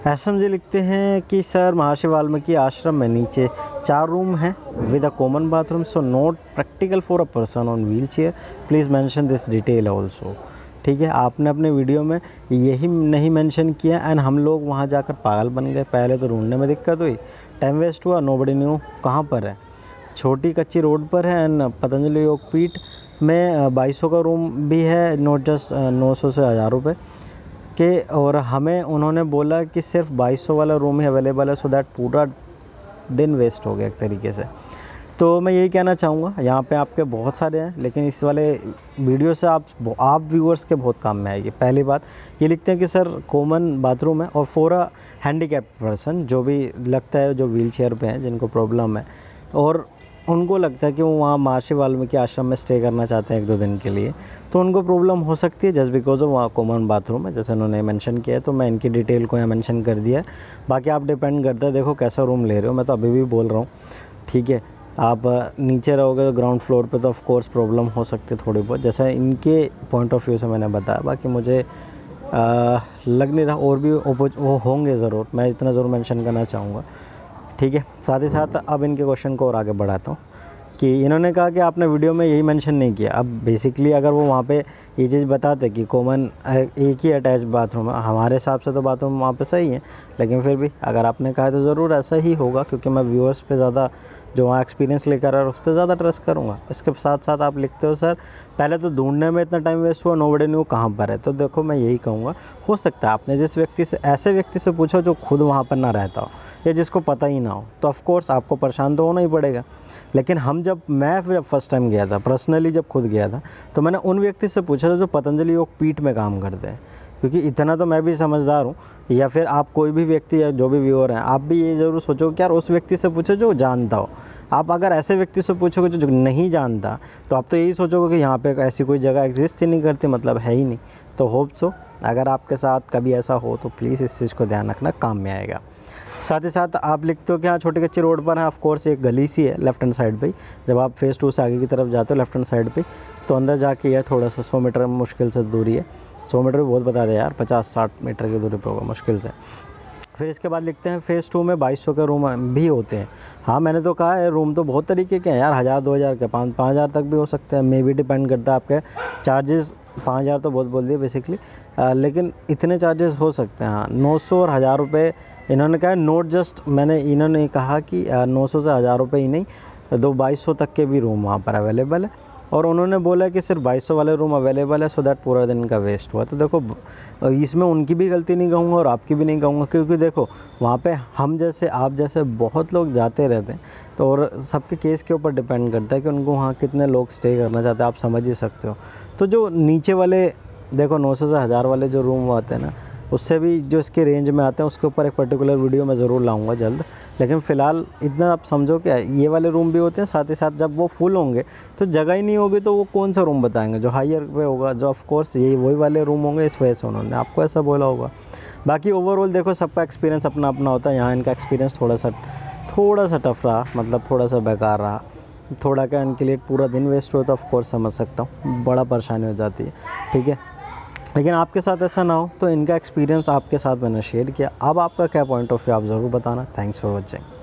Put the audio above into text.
SM जी लिखते हैं कि सर महर्षि वाल्मीकि आश्रम में नीचे 4 रूम हैं with a common bathroom, so not practical for a person on wheel chair, please mention this detail also. ठीक है, आपने अपने वीडियो में यही नहीं मेंशन किया एंड हम लोग वहाँ जाकर पागल बन गए। पहले तो ढूंढने में दिक्कत हुई, टाइम वेस्ट हुआ, नोबडी न्यू कहाँ पर है। छोटी कच्ची रोड पर है एंड पतंजलि योगपीठ में 2200 का रूम भी है, नॉट जस्ट 900 से 1000 रुपये के। और हमें उन्होंने बोला कि सिर्फ 2200 वाला रूम ही अवेलेबल है, सो दैट पूरा दिन वेस्ट हो गया एक तरीके से। तो मैं यही कहना चाहूँगा, यहाँ पे आपके बहुत सारे हैं, लेकिन इस वाले वीडियो से आप व्यूअर्स के बहुत काम में आएगी। पहली बात ये लिखते हैं कि सर कॉमन बाथरूम है और फॉर अ हैंडीकैप्ड पर्सन, जो भी लगता है जो व्हील चेयर पर हैं, जिनको प्रॉब्लम है और उनको लगता है कि वो वहाँ महर्षि वाल्मीकि आश्रम में स्टे करना चाहते हैं 1-2 दिन के लिए, तो उनको प्रॉब्लम हो सकती है जस्ट बिकॉज ऑफ वहाँ कॉमन बाथरूम है, जैसे उन्होंने मेंशन किया है। तो मैं इनकी डिटेल को यहाँ मेंशन कर दिया है। बाकी आप डिपेंड करता है, देखो कैसा रूम ले रहे हो। मैं तो अभी भी बोल रहा हूँ, ठीक है, आप नीचे रहोगे तो ग्राउंड फ्लोर पे तो ऑफ कोर्स प्रॉब्लम हो सकती है थोड़ी बहुत, जैसा इनके पॉइंट ऑफ व्यू से मैंने बताया। बाकी मुझे लग नहीं रहा, और भी वो होंगे ज़रूर, मैं इतना ज़रूर मेंशन करना चाहूँगा। ठीक है, साथ ही साथ अब इनके क्वेश्चन को और आगे बढ़ाता हूँ कि इन्होंने कहा कि आपने वीडियो में यही मेंशन नहीं किया। अब बेसिकली अगर वो वहाँ पे ये चीज़ बताते कि कॉमन एक ही अटैच बाथरूम है, हमारे हिसाब से तो बाथरूम वहाँ पे सही है, लेकिन फिर भी अगर आपने कहा तो ज़रूर ऐसा ही होगा, क्योंकि मैं व्यूअर्स पे ज़्यादा जो वहाँ एक्सपीरियंस लेकर आ रहा उस पर ज़्यादा ट्रस्ट करूँगा। इसके साथ साथ आप लिखते हो सर पहले तो ढूंढने में इतना टाइम वेस्ट हुआ, नोबडी न्यू कहाँ पर है। तो देखो मैं यही कहूँगा, हो सकता है आपने जिस व्यक्ति से ऐसे व्यक्ति से पूछो जो खुद वहाँ पर ना रहता हो या जिसको पता ही ना हो, तो ऑफकोर्स आपको परेशान तो होना ही पड़ेगा। लेकिन मैं जब फर्स्ट टाइम गया था, पर्सनली जब खुद गया था, तो मैंने उन व्यक्ति से पूछा था जो पतंजलि योगपीठ में काम करते हैं, क्योंकि इतना तो मैं भी समझदार हूँ। या फिर आप कोई भी व्यक्ति या जो भी व्यूअर हैं, आप भी ये ज़रूर सोचो कि यार उस व्यक्ति से पूछो जो जानता हो। आप अगर ऐसे व्यक्ति से पूछोगे जो नहीं जानता, तो आप तो यही सोचोगे कि यहाँ पे ऐसी कोई जगह एग्जिस्ट ही नहीं करती, मतलब है ही नहीं। तो होप सो अगर आपके साथ कभी ऐसा हो तो प्लीज़ इस चीज़ को ध्यान रखना, काम में आएगा। साथ ही साथ आप लिखते हो कि हाँ छोटी कच्ची रोड पर है, ऑफ कोर्स एक गली सी है लेफ्ट हैंड साइड पे। जब आप फेज़ 2 से आगे की तरफ जाते हो लेफ्ट हैंड साइड पे, तो अंदर जाके यह थोड़ा सा 100 मीटर मुश्किल से दूरी है। 100 मीटर भी बहुत बता दे यार, 50-60 मीटर की दूरी पर होगा मुश्किल से। फिर इसके बाद लिखते हैं फेज़ 2 में 2200 के रूम भी होते हैं। हाँ मैंने तो कहा है, रूम तो बहुत तरीके के हैं यार, 1000-2000 के, 5000 तक भी हो सकते हैं, मे भी डिपेंड करता है आपके चार्जेस। 5000 तो बहुत बोल दिए बेसिकली, लेकिन इतने चार्जेस हो सकते हैं। हाँ 900 और 1000 रुपये इन्होंने कहा, नोट जस्ट इन्होंने कहा कि 900 से 1000 रुपये ही नहीं, 2200 तक के भी रूम वहाँ पर अवेलेबल है। और उन्होंने बोला कि सिर्फ 2200 वाले रूम अवेलेबल है, सो दैट पूरा दिन का वेस्ट हुआ। तो देखो इसमें उनकी भी गलती नहीं कहूँगा और आपकी भी नहीं कहूँगा, क्योंकि देखो वहाँ पे हम जैसे आप जैसे बहुत लोग जाते रहते हैं, तो और सबके केस के ऊपर डिपेंड करता है कि उनको वहाँ कितने लोग स्टे करना चाहते हैं, आप समझ ही सकते हो। तो जो नीचे वाले देखो 900 से 1000 वाले जो रूम आते हैं ना, उससे भी जो इसके रेंज में आते हैं, उसके ऊपर एक पर्टिकुलर वीडियो मैं ज़रूर लाऊंगा जल्द। लेकिन फ़िलहाल इतना आप समझो कि ये वाले रूम भी होते हैं, साथ ही साथ जब वो फुल होंगे तो जगह ही नहीं होगी, तो वो कौन सा रूम बताएंगे जो हायर पे होगा, जो ऑफ कोर्स यही वही वाले रूम होंगे, इस वजह से उन्होंने आपको ऐसा बोला होगा। बाकी ओवरऑल देखो सबका एक्सपीरियंस अपना अपना होता है। यहाँ इनका एक्सपीरियंस थोड़ा सा टफ रहा, मतलब थोड़ा सा बेकार रहा, थोड़ा क्या इनके लिए पूरा दिन वेस्ट हुआ, तो ऑफ कोर्स समझ सकता हूँ, बड़ा परेशानी हो जाती है। ठीक है, लेकिन आपके साथ ऐसा ना हो, तो इनका एक्सपीरियंस आपके साथ मैंने शेयर किया। अब आपका क्या पॉइंट ऑफ व्यू आप ज़रूर बताना। Thanks for watching.